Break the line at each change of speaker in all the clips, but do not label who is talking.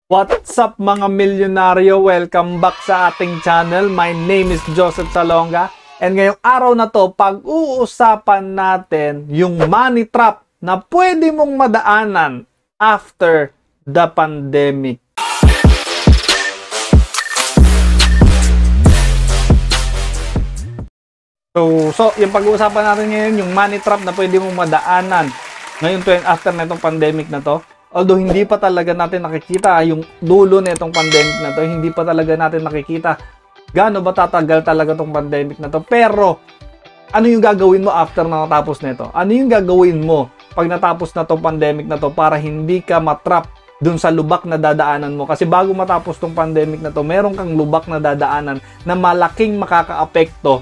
What's up mga milyonaryo? Welcome back sa ating channel. My name is Joseph Salonga. And ngayong araw na to, pag-uusapan natin yung money trap na pwede mong madaanan after the pandemic. So yung pag-uusapan natin ngayon, yung money trap na pwede mong madaanan ngayon after na itong pandemic na to. Although hindi pa talaga natin nakikita yung dulo na itong pandemic na to, hindi pa talaga natin nakikita gaano ba tatagal talaga itong pandemic na to. Pero ano yung gagawin mo after na natapos nito? Ano yung gagawin mo pag natapos na itong pandemic na to para hindi ka matrap dun sa lubak na dadaanan mo? Kasi bago matapos itong pandemic na to, meron kang lubak na dadaanan na malaking makakaapekto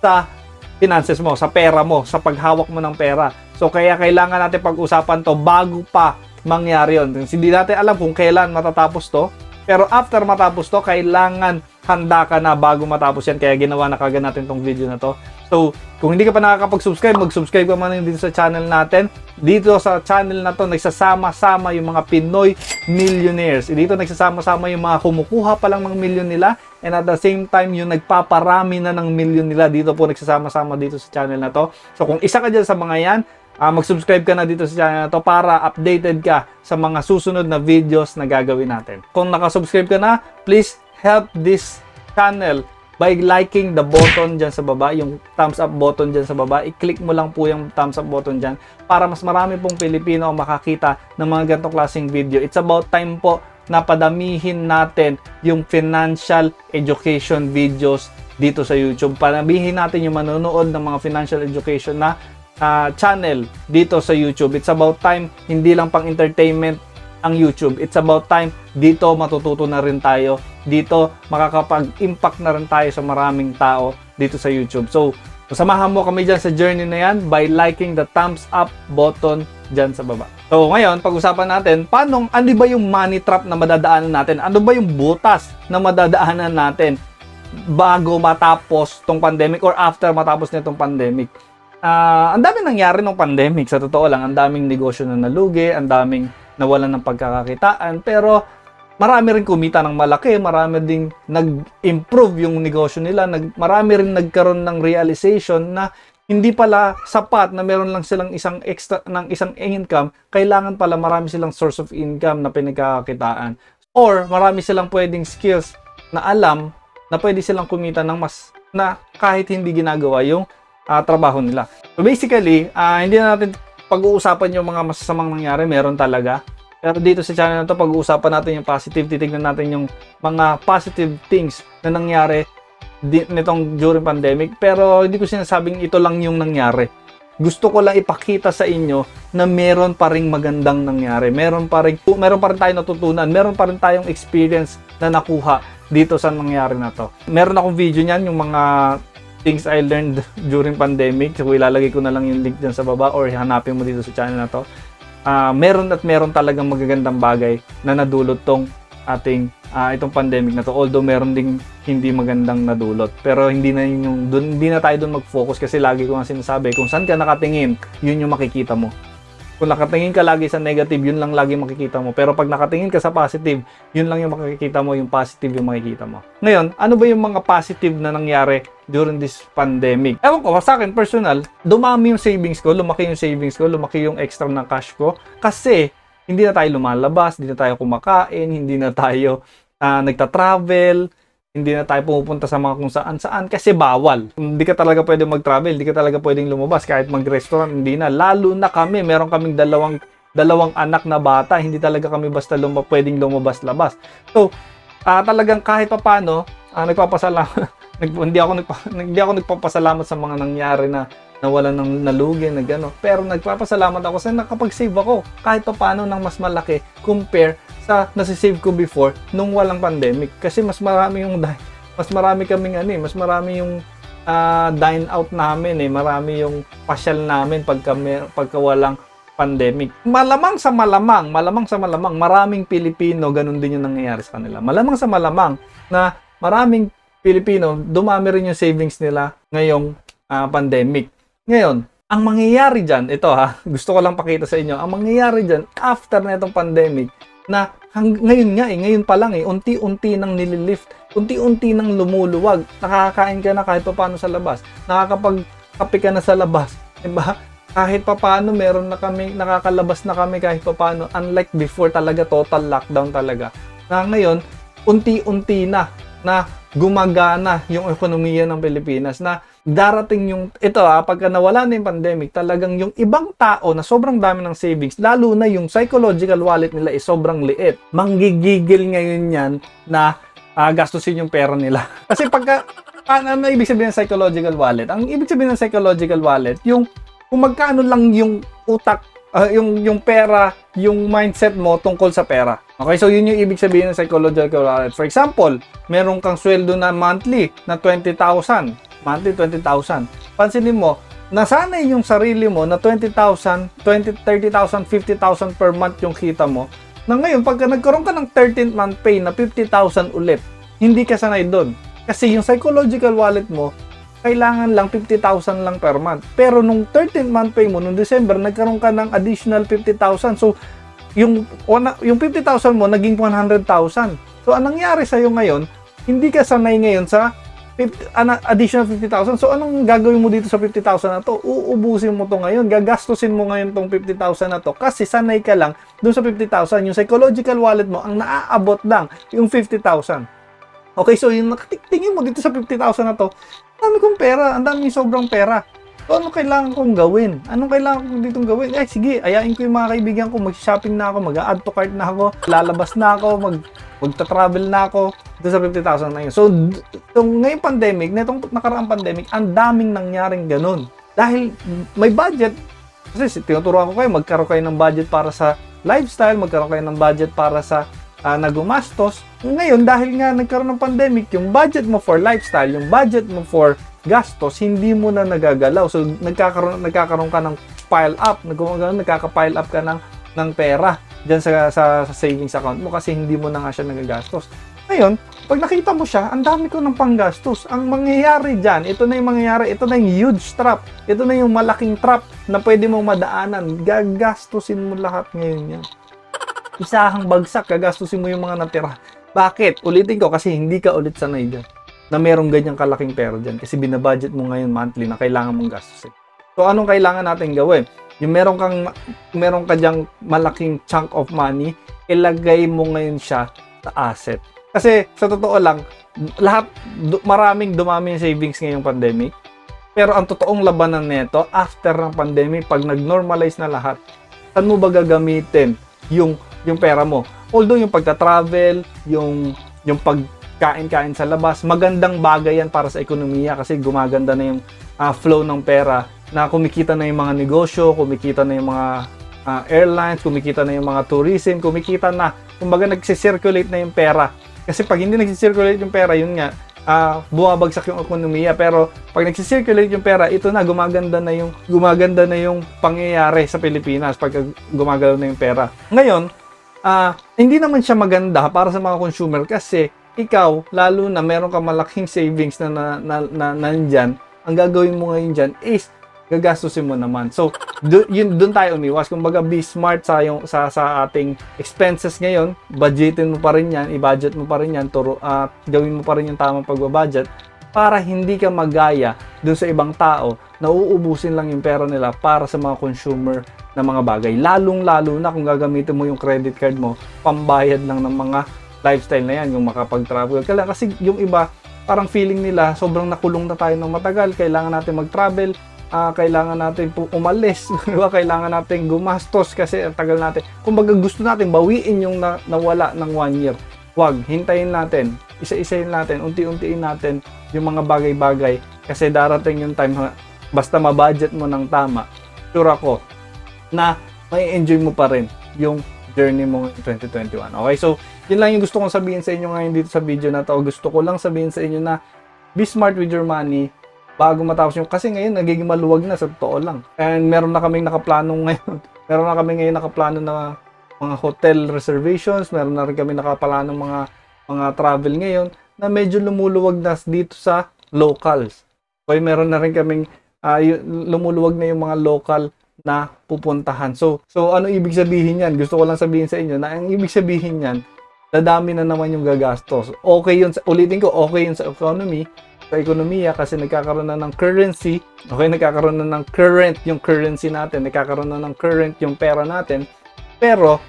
sa finances mo, sa pera mo, sa paghawak mo ng pera. So kaya kailangan natin pag-usapan to bago pa mangyari yun. Hindi natin alam kung kailan matatapos to, pero after matapos to, kailangan handa ka na bago matapos yan. Kaya ginawa na kagad natin tong video na to. So, kung hindi ka pa nakakapag-subscribe, mag-subscribe ka man dito sa channel natin. Dito sa channel na to, nagsasama-sama yung mga Pinoy millionaires. Dito nagsasama-sama yung mga kumukuha pa lang ng milyon nila, and at the same time, yung nagpaparami na ng milyon nila. Dito po nagsasama-sama dito sa channel na to. So, kung isa ka dyan sa mga yan, mag-subscribe ka na dito sa channel na to para updated ka sa mga susunod na videos na gagawin natin. Kung nakasubscribe ka na, please help this channel by liking the button dyan sa baba, yung thumbs up button dyan sa baba. I-click mo lang po yung thumbs up button dyan para mas marami pong Pilipino ang makakita ng mga ganitong klaseng video. It's about time po na padamihin natin yung financial education videos dito sa YouTube. Padamihin natin yung manonood ng mga financial education na channel dito sa YouTube. It's about time, hindi lang pang entertainment ang YouTube. It's about time, dito matututo na rin tayo. Dito makakapag-impact na rin tayo sa maraming tao dito sa YouTube. So, samahan mo kami dyan sa journey na yan by liking the thumbs up button dyan sa baba. So, ngayon, pag-usapan natin, ano ba yung money trap na madadaanan natin? Ano ba yung butas na madadaanan natin bago matapos tong pandemic or after matapos nitong pandemic? Ang daming nangyari ng pandemic, sa totoo lang. Ang daming negosyo na nalugi, ang daming nawalan ng pagkakakitaan, pero marami rin kumita ng malaki, marami ding nag-improve yung negosyo nila, marami rin nagkaroon ng realization na hindi pala sapat na meron lang silang isang income, kailangan pala marami silang source of income na pinagkakakitaan, or marami silang pwedeng skills na alam na pwede silang kumita ng mas na kahit hindi ginagawa yung trabaho nila. So basically, hindi na natin pag-uusapan yung mga masasamang nangyari, meron talaga. Pero dito sa channel na to, pag-uusapan natin yung positive, titignan natin yung mga positive things na nangyari nitong during pandemic. Pero hindi ko sinasabing ito lang yung nangyari. Gusto ko lang ipakita sa inyo na meron pa ring magandang nangyari. Meron pa rin tayong natutunan. Meron pa rin tayong experience na nakuha dito sa nangyari na to. Meron akong video niyan, yung mga things I learned during pandemic. So, ilalagay ko na lang yung link dyan sa baba or hanapin mo dito sa channel na to. Meron talagang magagandang bagay na nadulot tong ating itong pandemic na to. Although meron ding hindi magandang nadulot. Pero hindi na tayo doon mag-focus kasi lagi ko nga sinasabi, kung saan ka nakatingin, yun yung makikita mo. Kung nakatingin ka lagi sa negative, yun lang lagi makikita mo. Pero pag nakatingin ka sa positive, yun lang yung makikita mo, yung positive yung makikita mo. Ngayon, ano ba yung mga positive na nangyari during this pandemic? Ewan ko, sa akin, personal, dumami yung savings ko, lumaki yung extra na cash ko. Kasi, hindi na tayo lumalabas, hindi na tayo kumakain, hindi na tayo nagta-travel, hindi na tayo pumupunta sa mga kung saan-saan kasi bawal. Hindi ka talaga pwedeng mag-travel, hindi ka talaga pwedeng lumabas, kahit mag-restaurant, hindi na. Lalo na kami, meron kaming dalawang anak na bata, hindi talaga kami basta pwedeng lumabas-labas. So, talagang kahit pa paano, nagpapasalamat. hindi ako nagpapasalamat sa mga nangyari na nawalan ng nalugi, pero nagpapasalamat ako sa nakapag-save ako kahit pa paano ng mas malaki compare sa nasi-save ko before nung walang pandemic. Kasi mas marami yung dine out namin, marami yung pasyal namin pagka walang pandemic. Malamang sa malamang, maraming Pilipino ganun din yung nangyayari sa kanila. Malamang sa malamang na maraming Pilipino, dumami rin yung savings nila ngayong pandemic. Ngayon, ang mangyayari dyan, ito gusto ko lang pakita sa inyo, ang mangyayari dyan after na itong pandemic, na Ngayon nga ngayon pa lang unti-unti nang nililift, unti-unti nang lumuluwag. Nakakakain ka na kahit papaano sa labas. Nakakapagkape ka na sa labas, 'di ba? Kahit papaano meron na kami, nakakalabas na kami kahit papaano. Unlike before talaga total lockdown talaga. Na ngayon, unti-unti na gumagana yung ekonomiya ng Pilipinas, na darating yung ito pagka nawala na yung pandemic, talagang yung ibang tao na sobrang dami ng savings, lalo na yung psychological wallet nila is sobrang liit. Manggigigil ngayon yan na gastusin yung pera nila. Kasi pagka ano ibig sabihin ng psychological wallet? Ang ibig sabihin ng psychological wallet, yung kung magkano lang yung utak, yung pera, yung mindset mo tungkol sa pera. Okay, so yun yung ibig sabihin ng psychological wallet. For example, meron kang sweldo na monthly na 20,000. Monthly 20,000. Pansinin mo, nasanay yung sarili mo na 20,000, 20, 30,000, 50,000 per month yung kita mo. Na ngayon, pagka nagkaroon ka ng 13th month pay na 50,000 ulit, hindi ka sanay doon. Kasi yung psychological wallet mo, kailangan lang 50,000 lang per month. Pero nung 13th month pay mo, nung December, nagkaroon ka ng additional 50,000. So, yung 50,000 mo, naging 100,000. So, anong nangyari sa'yo ngayon, hindi ka sanay ngayon sa additional 50,000. So, anong gagawin mo dito sa 50,000 na to? Uubusin mo to ngayon. Gagastusin mo ngayon tong 50,000 na to. Kasi sanay ka lang dun sa 50,000. Yung psychological wallet mo, ang naaabot lang yung 50,000. Okay, so yung tingin mo dito sa 50,000 na to, ang dami kong pera, ang dami sobrang pera. So, ano kailangan kong gawin? Anong kailangan kong ditong gawin? Sige, ayain ko yung mga kaibigan ko, mag-shopping na ako, mag-add to cart na ako, lalabas na ako, magta-travel na ako dito sa 50,000 na yun. So, ngayong pandemic, netong nakaraang pandemic, ang daming nangyaring ganun. Dahil may budget, kasi tinuturuan ko kayo, magkaroon kayo ng budget para sa lifestyle, magkaroon kayo ng budget para sa nagumastos. Ngayon, dahil nga nagkaroon ng pandemic, yung budget mo for lifestyle, yung budget mo for gastos, hindi mo na nagagalaw. So, nagkakaroon ka ng pile up, nagkaka-pile up ka ng pera dyan sa savings account mo kasi hindi mo na nga siya nagagastos. Ngayon, pag nakita mo siya, ang dami ko ng panggastos. Ang mangyayari dyan, ito na yung mangyayari, ito na yung huge trap, ito na yung malaking trap na pwede mong madaanan. Gagastusin mo lahat ngayon yan. Isahang bagsak, gagastusin mo yung mga natira. Bakit? Ulitin ko kasi hindi ka ulit sanay dyan na merong ganyang kalaking pera dyan kasi binabudget mo ngayon monthly na kailangan mong gastusin. So, anong kailangan natin gawin? Yung meron ka dyang malaking chunk of money, ilagay mo ngayon siya sa asset. Kasi sa totoo lang, maraming dumami yung savings ngayong pandemic. Pero ang totoong labanan nito, after ng pandemic, pag nag-normalize na lahat, saan mo ba gagamitin yung pera mo? Although yung pagta-travel, yung pagkain-kain sa labas, magandang bagay yan para sa ekonomiya kasi gumaganda na yung flow ng pera, na kumikita na yung mga negosyo, kumikita na yung mga airlines, kumikita na yung mga tourism, kumikita na, kumbaga nagsisirculate na yung pera. Kasi pag hindi nagsisirculate yung pera, yun nga, bumabagsak yung ekonomiya. Pero pag nagsisirculate yung pera, ito na, gumaganda na yung pangyayari sa Pilipinas pag gumagalaw na yung pera. Ngayon, hindi naman siya maganda para sa mga consumer kasi ikaw, lalo na meron ka malaking savings na nandyan, ang gagawin mo ngayon dyan is gagastusin mo naman. So, doon tayo umiwas. Kumbaga, be smart sa ating expenses ngayon. Budgetin mo pa rin yan, i-budget mo pa rin yan, gawin mo pa rin yung tamang pagbabudget para hindi ka magaya doon sa ibang tao na uubusin lang yung pera nila para sa mga consumer na mga bagay. Lalong-lalo na kung gagamitin mo yung credit card mo, pambayad lang ng mga lifestyle na yan, yung makapag-travel ka lang. Kasi yung iba, parang feeling nila, sobrang nakulong na tayo ng matagal, kailangan natin mag-travel, kailangan natin umalis, kailangan natin gumastos kasi ang tagal natin. Kumbaga gusto natin bawiin yung nawala ng 1 year. Wag, hintayin natin, isa-isahin natin, unti-untiin natin yung mga bagay-bagay kasi darating yung time, basta ma-budget mo ng tama, sure ako na may enjoy mo pa rin yung journey mo in 2021. Okay, so yun lang yung gusto kong sabihin sa inyo ngayon dito sa video na to. Gusto ko lang sabihin sa inyo na be smart with your money bago matapos yung, kasi ngayon nagiging maluwag na sa totoo lang. And meron na kaming nakaplano ngayon. Meron na kami ngayon nakaplano na mga hotel reservations, meron na rin kami nakaplano mga travel ngayon na medyo lumuluwag na dito sa locals. Okay, meron na rin kaming lumuluwag na yung mga local na pupuntahan. So ano ibig sabihin yan? Gusto ko lang sabihin sa inyo na ang ibig sabihin yan, dadami na naman yung gagastos. Okay yun, ulitin ko, okay yun sa economy, sa ekonomiya kasi nagkakaroon na ng currency, okay, nagkakaroon na ng current yung currency natin, nagkakaroon na ng current yung pera natin. Pero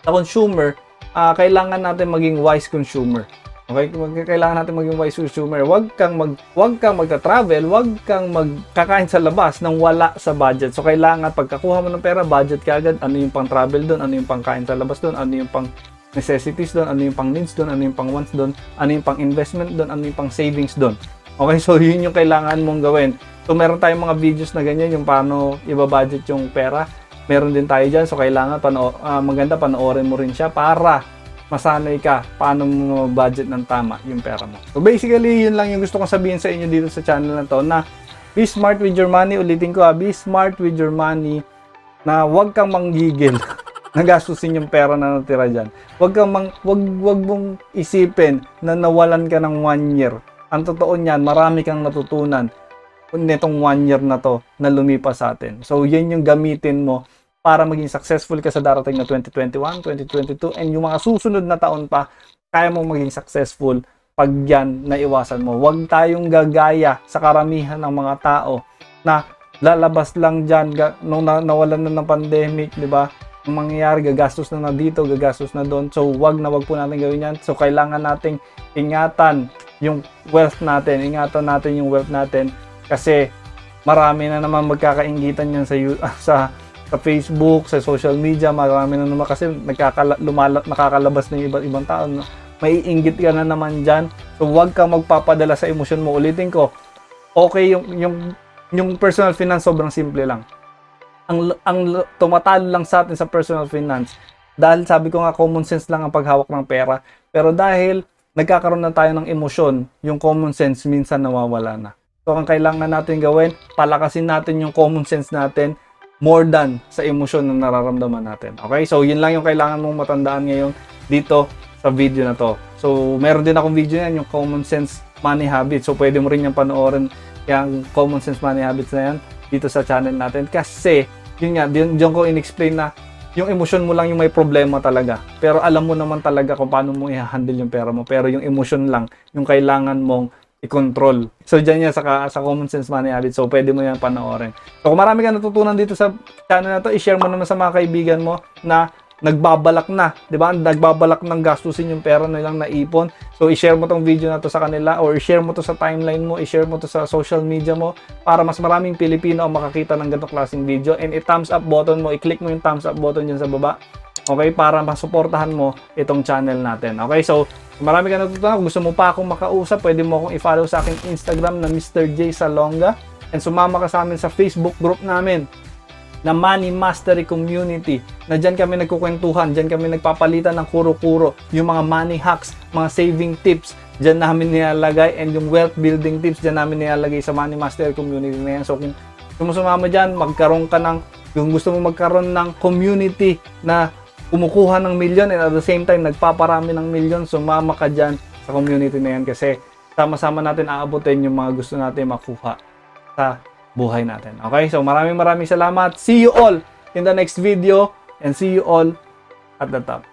sa consumer, kailangan natin maging wise consumer. Okay, kailangan natin maging wise consumer. Huwag kang magta-travel, huwag kang magkakain sa labas nang wala sa budget. So kailangan pagkakuha mo ng pera, budget ka agad. Ano yung pang-travel doon, ano yung pang-kain sa labas doon, ano yung pang necessities doon, ano yung pang needs doon, ano yung pang wants doon, ano yung pang investment doon, ano yung pang savings doon. Okay, so yun yung kailangan mong gawin. So meron tayong mga videos na ganyan, yung paano i-budget yung pera. Meron din tayo dyan, so kailangan maganda panoorin mo rin siya para masanay ka paano mo budget ng tama yung pera mo. So basically, yun lang yung gusto kong sabihin sa inyo dito sa channel na to, na be smart with your money. Ulitin ko, be smart with your money, na huwag kang manggigil na gastusin yung pera na natira dyan. Huwag mong isipin na nawalan ka ng 1 year. Ang totoo niyan, marami kang natutunan nitong 1 year na to na lumipas sa atin. So yan yung gamitin mo para maging successful ka sa darating na 2021, 2022, and yung mga susunod na taon pa, kaya mo maging successful pag yan naiwasan mo. Huwag tayong gagaya sa karamihan ng mga tao na lalabas lang dyan nung nawalan na ng pandemic, di ba? Ang mangyayari, gagastos na dito, gagastos na doon. So wag po natin gawin yan. So kailangan nating ingatan yung wealth natin, kasi marami na naman magkakainggitan yan sa Facebook, sa social media. Marami na naman kasi nakakalabas na yung iba't ibang tao. Maiinggit ka na naman dyan. So huwag kang magpapadala sa emosyon mo. Ulitin ko, okay yung personal finance, sobrang simple lang. Ang tumatalo lang sa atin sa personal finance, dahil sabi ko nga, common sense lang ang paghawak ng pera. Pero dahil nagkakaroon na tayo ng emosyon, yung common sense minsan nawawala na. So ang kailangan natin gawin, palakasin natin yung common sense natin more than sa emosyon na nararamdaman natin. Okay? So yun lang yung kailangan mong matandaan ngayon dito sa video na to. So meron din akong video yan, yung common sense money habits. So pwede mo rin yung panoorin yung common sense money habits na yan dito sa channel natin. Kasi yun nga, diyan ko in-explain na yung emosyon mo lang yung may problema talaga. Pero alam mo naman talaga kung paano mo i-handle yung pera mo. Pero yung emosyon lang yung kailangan mong i-control. So dyan yan sa common sense money habits. So pwede mo yan panoorin. So kung marami ka natutunan dito sa channel na to, i-share mo naman sa mga kaibigan mo na nagbabalak na, di ba? Nagbabalak ng gastusin yung pera nilang naipon. So i-share mo tong video na to sa kanila, or i-share mo to sa timeline mo, i-share mo to sa social media mo para mas maraming Pilipino ang makakita ng ganitong klaseng video. And i-thumbs up button mo, i-click mo yung thumbs up button dyan sa baba. Okay, para masuportahan mo itong channel natin. Okay, so marami ka natutunan. Kung gusto mo pa akong makausap, pwede mo akong i-follow sa aking Instagram na Mr. J Salonga, and sumama ka sa amin sa Facebook group namin na Money Mastery Community, na dyan kami nagkukwentuhan, dyan kami nagpapalitan ng kuro-kuro, yung mga money hacks, mga saving tips, dyan namin nilalagay, and yung wealth building tips, dyan namin nilalagay sa Money Mastery Community na yan. So kung sumama dyan, magkaroon ka ng, kung gusto mo magkaroon ng community na kumukuha ng milyon and at the same time nagpaparami ng milyon, sumama ka dyan sa community na yan, kasi sama-sama natin aabutin yung mga gusto natin makuha sa buhay natin. Okay, so maraming salamat. See you all in the next video, and see you all at the top.